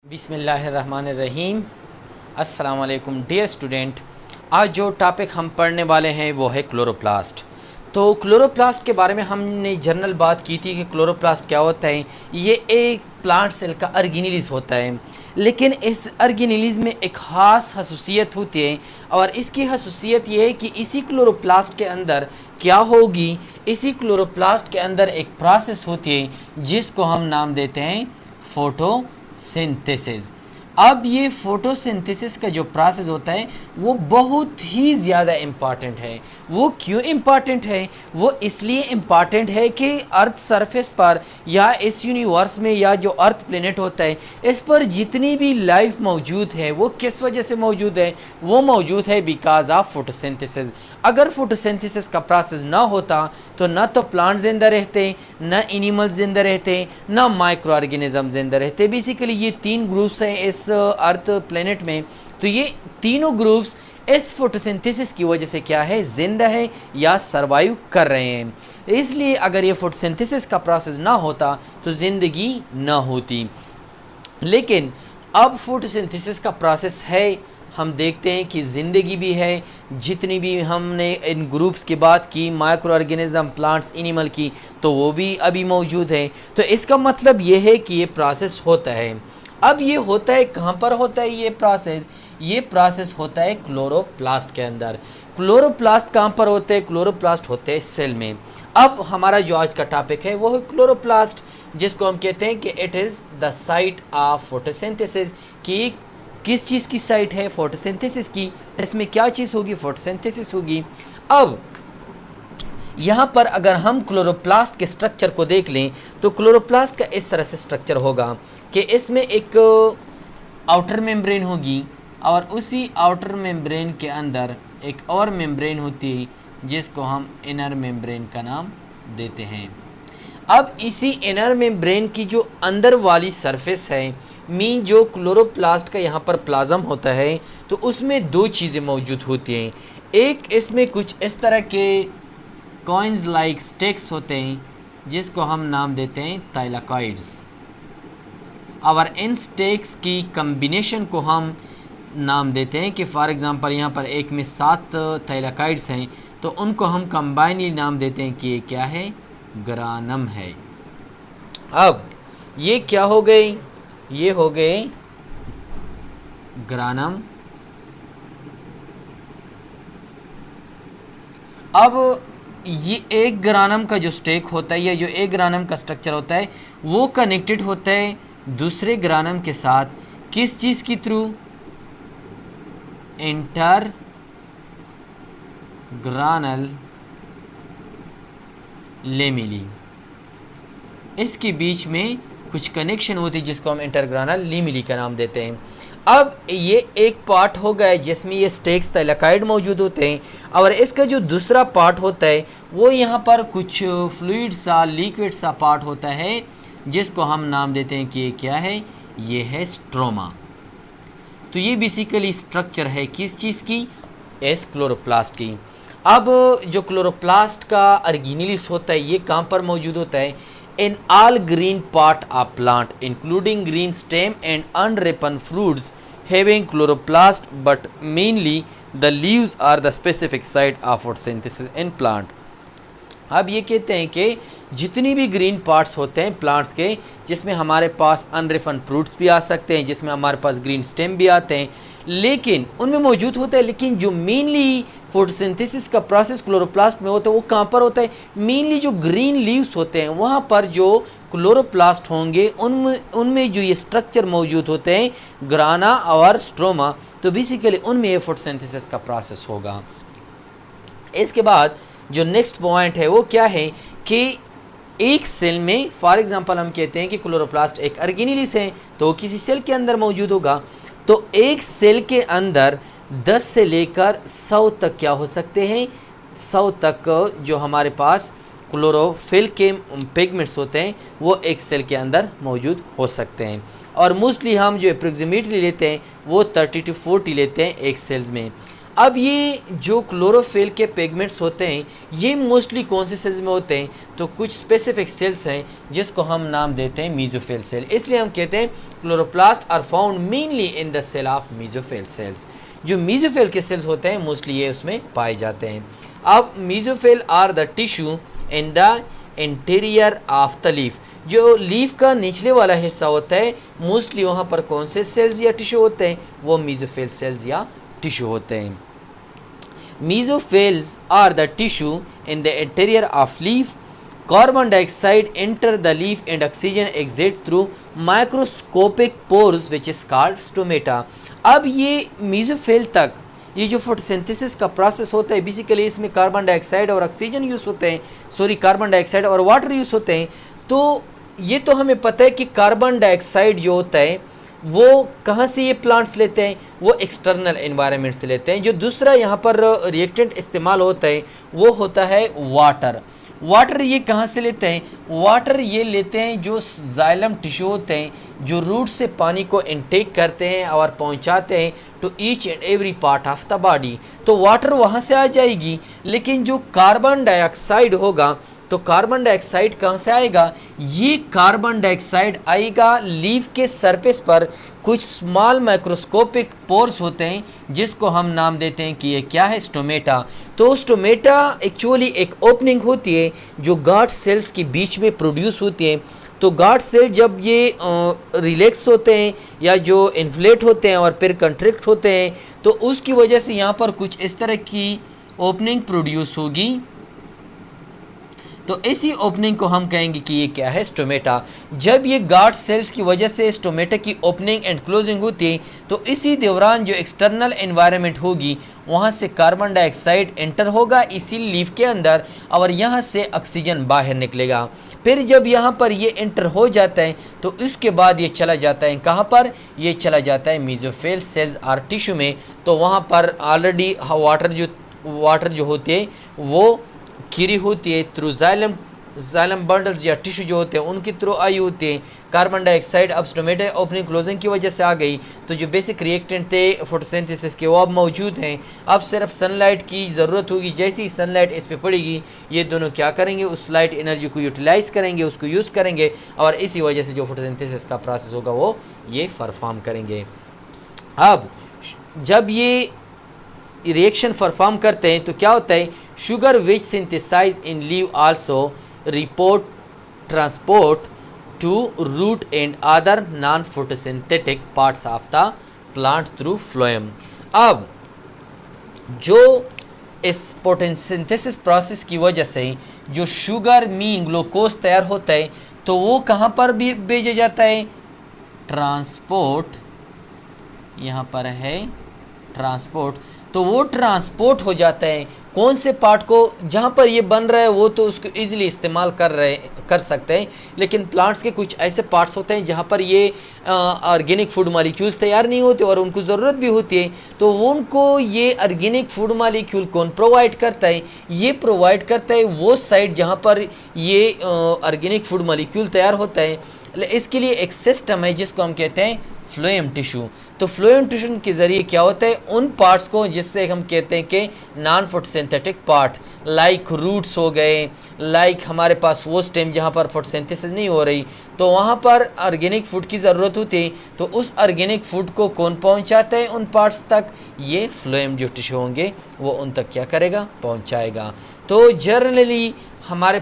बिस्मिल्लाहिर्रहमानिर्रहीम। अस्सलाम वालेकुम डियर स्टूडेंट। आज जो टॉपिक हम पढ़ने वाले हैं वो है क्लोरोप्लास्ट। तो क्लोरोप्लास्ट के बारे में हमने जनरल बात की थी कि क्लोरोप्लास्ट क्या होता है। ये एक प्लांट सेल का ऑर्गेनेलिज होता है, लेकिन इस ऑर्गेनेलिज में एक ख़ास खसूसियत होती है और इसकी खसूसियत ये है कि इसी क्लोरोप्लास्ट के अंदर क्या होगी, इसी क्लोरोप्लास्ट के अंदर एक प्रोसेस होती है जिसको हम नाम देते हैं फोटोसिंथेसिस। अब ये फोटोसिंथेसिस का जो प्रोसेस होता है वो बहुत ही ज़्यादा इम्पॉर्टेंट है। वो क्यों इम्पॉर्टेंट है? वो इसलिए इम्पॉर्टेंट है कि अर्थ सरफेस पर या इस यूनिवर्स में या जो अर्थ प्लेनेट होता है इस पर जितनी भी लाइफ मौजूद है वो किस वजह से मौजूद है? वो मौजूद है बिकॉज ऑफ फोटोसिंथेसिस। अगर फोटोसिंथेसिस का प्रोसेस ना होता तो ना तो प्लांट जिंदा रहते, ना एनिमल जिंदा रहते, ना माइक्रो ऑर्गेनिज्म जिंदा रहते। बेसिकली ये तीन ग्रुप्स हैं इस अर्थ प्लेनेट में, तो ये तीनों ग्रुप्स इस फोटोसिंथेसिस की वजह से क्या है, जिंदा है या सरवाइव कर रहे हैं। इसलिए अगर ये फोटोसिंथेसिस का प्रोसेस ना होता तो ज़िंदगी ना होती। लेकिन अब फोटोसिंथेसिस का प्रोसेस है, हम देखते हैं कि ज़िंदगी भी है। जितनी भी हमने इन ग्रुप्स की बात की, माइक्रो ऑर्गेनिज्म, प्लांट्स, एनिमल की, तो वो भी अभी मौजूद है। तो इसका मतलब ये है कि ये प्रोसेस होता है। अब ये होता है कहाँ पर होता है ये प्रोसेस? ये प्रोसेस होता है क्लोरोप्लास्ट के अंदर। क्लोरोप्लास्ट कहाँ पर होते हैं? क्लोरोप्लास्ट होते हैं सेल में। अब हमारा जो आज का टॉपिक है वो है क्लोरोप्लास्ट, जिसको हम कहते हैं कि it is the site of photosynthesis. कि किस चीज़ की साइट है? फोटोसिंथेसिस की। इसमें क्या चीज़ होगी? फोटोसिंथेसिस होगी। अब यहाँ पर अगर हम क्लोरोप्लास्ट के स्ट्रक्चर को देख लें तो क्लोरोप्लास्ट का इस तरह से स्ट्रक्चर होगा कि इसमें एक आउटर मेम्ब्रेन होगी और उसी आउटर मेम्ब्रेन के अंदर एक और मेम्ब्रेन होती है जिसको हम इनर मेम्ब्रेन का नाम देते हैं। अब इसी इनर मेम्ब्रेन की जो अंदर वाली सरफेस है, मीन जो क्लोरोप्लास्ट का यहाँ पर प्लाज्म होता है, तो उसमें दो चीज़ें मौजूद होती हैं। एक, इसमें कुछ इस तरह के कॉइन्स लाइक स्टेक्स होते हैं जिसको हम नाम देते हैं थाइलाकॉइड्स, और इन स्टेक्स की कम्बिनेशन को हम नाम देते हैं कि फॉर एग्ज़ाम्पल यहाँ पर एक में 7 थाइलाकॉइड्स हैं, तो उनको हम कंबाइनली नाम देते हैं कि ये क्या है? ग्रानम है। अब ये क्या हो गए? ये हो गए ग्रानम। अब ये एक ग्रानम का जो स्टेक होता है या जो एक ग्रानम का स्ट्रक्चर होता है वो कनेक्टेड होता है दूसरे ग्रानम के साथ। किस चीज़ के थ्रू? Inter ग्रानल lamellae. इसके बीच में कुछ कनेक्शन होती है जिसको हम इंटरग्रानल लेमिली का नाम देते हैं। अब ये एक पार्ट हो गया जिसमें ये स्टेक्स थाइलाकॉइड मौजूद होते हैं, और इसका जो दूसरा पार्ट होता है वो यहाँ पर कुछ फ्लूइड सा, लिक्विड सा पार्ट होता है जिसको हम नाम देते हैं कि ये क्या है? ये है स्ट्रोमा। तो ये बेसिकली स्ट्रक्चर है किस चीज़ की? इस क्लोरोप्लास्ट की। अब जो क्लोरोप्लास्ट का ऑर्गेनेलिस होता है ये कहाँ पर मौजूद होता है? In all green part of plant including green stem and unripe fruits having chloroplast, but mainly the leaves are the specific site of photosynthesis in plant. अब ये कहते हैं कि जितनी भी ग्रीन पार्ट्स होते हैं प्लांट्स के, जिसमें हमारे पास अनरिफन फ्रूट्स भी आ सकते हैं, जिसमें हमारे पास ग्रीन स्टेम भी आते हैं, लेकिन उनमें मौजूद होता है, लेकिन जो मेनली फोटोसिंथेसिस का प्रोसेस क्लोरोप्लास्ट में होता है वो कहाँ पर होता है? मेनली जो ग्रीन लीव्स होते हैं वहाँ पर जो क्लोरोप्लास्ट होंगे उनमें जो ये स्ट्रक्चर मौजूद होते हैं, ग्राना और स्ट्रोमा, तो बेसिकली उनमें ये फोटोसिंथेसिस का प्रोसेस होगा। इसके बाद जो नेक्स्ट पॉइंट है वो क्या है कि एक सेल में फॉर एग्जांपल हम कहते हैं कि क्लोरोप्लास्ट एक ऑर्गेनेलिस है तो किसी सेल के अंदर मौजूद होगा। तो एक सेल के अंदर 10 से लेकर 100 तक क्या हो सकते हैं? 100 तक जो हमारे पास क्लोरोफिल के पिगमेंट्स होते हैं वो एक सेल के अंदर मौजूद हो सकते हैं, और मोस्टली हम जो अप्रोक्सीमेटली लेते हैं वो 30 to 40 लेते हैं एक सेल्स में। अब ये जो क्लोरोफिल के पिगमेंट्स होते हैं ये मोस्टली कौन से सेल्स में होते हैं, तो कुछ स्पेसिफिक सेल्स हैं जिसको हम नाम देते हैं मीजोफिल सेल। इसलिए हम कहते हैं chloroplast are found mainly in the cell of mesophyll cells. जो मीजोफिल के सेल्स होते हैं मोस्टली ये उसमें पाए जाते हैं। अब mesophyll are the tissue in the interior of the leaf. जो लीफ का निचले वाला हिस्सा होता है मोस्टली वहाँ पर कौन से सेल्स या टिश्यू होते हैं, वो मीजोफिल सेल्स या टिश्यू होते हैं। Mesophils are the tissue in the interior of leaf. Carbon dioxide enter the leaf and oxygen exit through microscopic pores which is called stomata. अब ये mesophil तक ये जो फोटोसिंथेसिस का प्रोसेस होता है बेसिकली इसमें कार्बन डाइऑक्साइड और ऑक्सीजन यूज़ होते हैं, कार्बन डाइऑक्साइड और वाटर यूज़ होते हैं। तो ये तो हमें पता है कि कार्बन डाइऑक्साइड जो होता है वो कहाँ से ये प्लांट्स लेते हैं, वो एक्सटर्नल एनवायरनमेंट से लेते हैं। जो दूसरा यहाँ पर रिएक्टेंट इस्तेमाल होता है वो होता है वाटर। वाटर ये कहाँ से लेते हैं, वाटर ये लेते हैं जो जाइलम टिश्यू होते हैं जो रूट से पानी को इनटेक करते हैं और पहुँचाते हैं to each and every part of the body. तो वाटर वहाँ से आ जाएगी, लेकिन जो कार्बन डाइऑक्साइड होगा तो कार्बन डाइऑक्साइड कहाँ से आएगा, ये कार्बन डाइऑक्साइड आएगा लीफ के सरफेस पर कुछ स्मॉल माइक्रोस्कोपिक पोर्स होते हैं जिसको हम नाम देते हैं कि ये क्या है, स्टोमेटा। तो स्टोमेटा एक्चुअली एक ओपनिंग होती है जो गार्ड सेल्स के बीच में प्रोड्यूस होती है। तो गार्ड सेल जब ये रिलैक्स होते हैं या जो इन्फ्लेट होते हैं और फिर कंट्रैक्ट होते हैं तो उसकी वजह से यहाँ पर कुछ इस तरह की ओपनिंग प्रोड्यूस होगी। तो इसी ओपनिंग को हम कहेंगे कि ये क्या है, स्टोमेटा। जब ये गार्ड सेल्स की वजह से स्टोमेटा की ओपनिंग एंड क्लोजिंग होती है तो इसी दौरान जो एक्सटर्नल एनवायरनमेंट होगी वहाँ से कार्बन डाइऑक्साइड एंटर होगा इसी लीफ के अंदर और यहाँ से ऑक्सीजन बाहर निकलेगा। फिर जब यहाँ पर ये एंटर हो जाता है तो इसके बाद ये चला जाता है कहाँ पर, ये चला जाता है मेसोफिल सेल्स और टिश्यू में। तो वहाँ पर ऑलरेडी वाटर जो होती है वो कीरी होती है थ्रू जाइलम बंडल्स या टिश्यू जो होते हैं उनके थ्रू आई होती है। कार्बन डाइऑक्साइड अब स्टोमेटा ओपनिंग क्लोजिंग की वजह से आ गई तो जो बेसिक रिएक्टेंट थे फोटोसिंथेसिस के वो अब मौजूद हैं। अब सिर्फ सनलाइट की ज़रूरत होगी, जैसे ही सनलाइट इस पर पड़ेगी ये दोनों क्या करेंगे, उस लाइट एनर्जी को यूटिलाइज़ करेंगे, उसको यूज़ करेंगे और इसी वजह से जो फोटोसिंथेसिस का प्रोसेस होगा वो ये परफॉर्म करेंगे। अब जब ये रिएक्शन परफॉर्म करते हैं तो क्या होता है, sugar which synthesize in leave also report transport to root and other non photosynthetic parts of the plant through phloem. अब जो इस फोटोसिंथेसिस प्रोसेस की वजह से जो शुगर मीन ग्लूकोज तैयार होता है तो वो कहाँ पर भी भेजा जाता है, ट्रांसपोर्ट, यहाँ पर है ट्रांसपोर्ट। तो वो ट्रांसपोर्ट हो जाता है कौन से पार्ट को, जहाँ पर ये बन रहा है वो तो उसको इजीली इस्तेमाल कर सकते हैं, लेकिन प्लांट्स के कुछ ऐसे पार्ट्स होते हैं जहाँ पर ये ऑर्गेनिक फूड मॉलिक्यूल्स तैयार नहीं होते और उनको ज़रूरत भी होती है। तो उनको ये ऑर्गेनिक फूड मॉलिक्यूल कौन प्रोवाइड करता है, ये प्रोवाइड करता है वो साइड जहाँ पर ये ऑर्गेनिक फूड मॉलिक्यूल तैयार होता है। इसके लिए एक सिस्टम है जिसको हम कहते हैं फ्लोएम टिश्यू। तो फ्लोएम टिश्यू के ज़रिए क्या होता है, उन पार्ट्स को जिससे हम कहते हैं कि non photosynthetic part like roots हो गए, लाइक हमारे पास वो स्टेम जहाँ पर फोटोसिंथेसिस नहीं हो रही तो वहाँ पर ऑर्गेनिक फूड की ज़रूरत होती है। तो उस ऑर्गेनिक फूड को कौन पहुँचाता है उन पार्ट्स तक, ये फ्लोएम जो टिश्यू होंगे वो उन तक क्या करेगा, पहुँचाएगा। तो जनरली हमारे